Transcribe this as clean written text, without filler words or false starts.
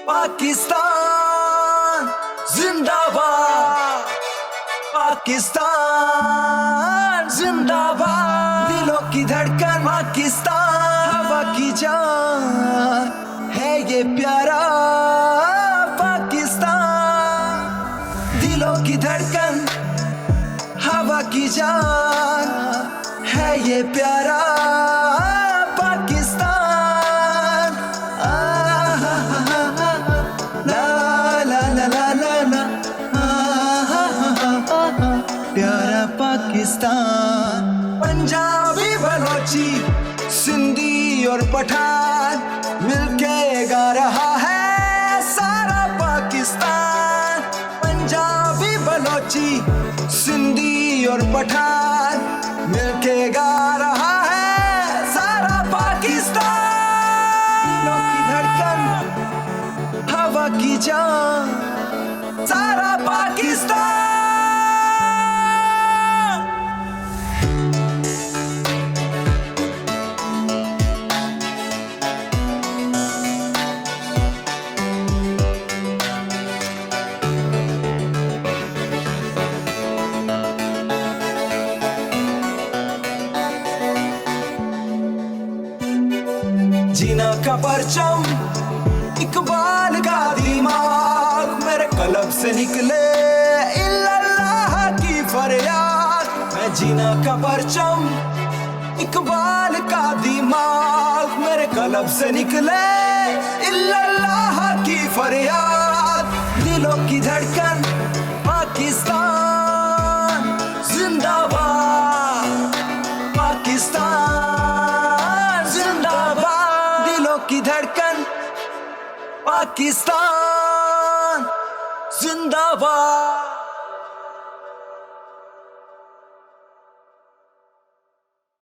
पाकिस्तान जिंदाबाद, पाकिस्तान जिंदाबाद। दिलों की धड़कन पाकिस्तान, हवा की जान है ये प्यारा पाकिस्तान। दिलों की धड़कन, हवा की जान है ये प्यारा पाकिस्तान। ला ला ला ला ला ला, प्यारा पाकिस्तान। पंजाबी, बलोची, सिंधी और पठान मिलके गा रहा है सारा पाकिस्तान। पंजाबी, बलोची, सिंधी और पठान मिलके गा रहा है सारा पाकिस्तान। दिलों की धड़कन, हवा की जान, सारा पाकिस्तान। जीना का परचम, इकबाल का दिमाग, मेरे कलब से निकले इल्लल्लाह की फरियाद। मैं जीना का परचम, इकबाल का दिमाग, मेरे कलब से निकले इल्लल्लाह की फरियाद। दिलों की धड़कन पाकिस्तान जिंदाबाद, पाकिस्तान जिंदाबाद। दिलों की धड़कन पाकिस्तान जिंदाबाद।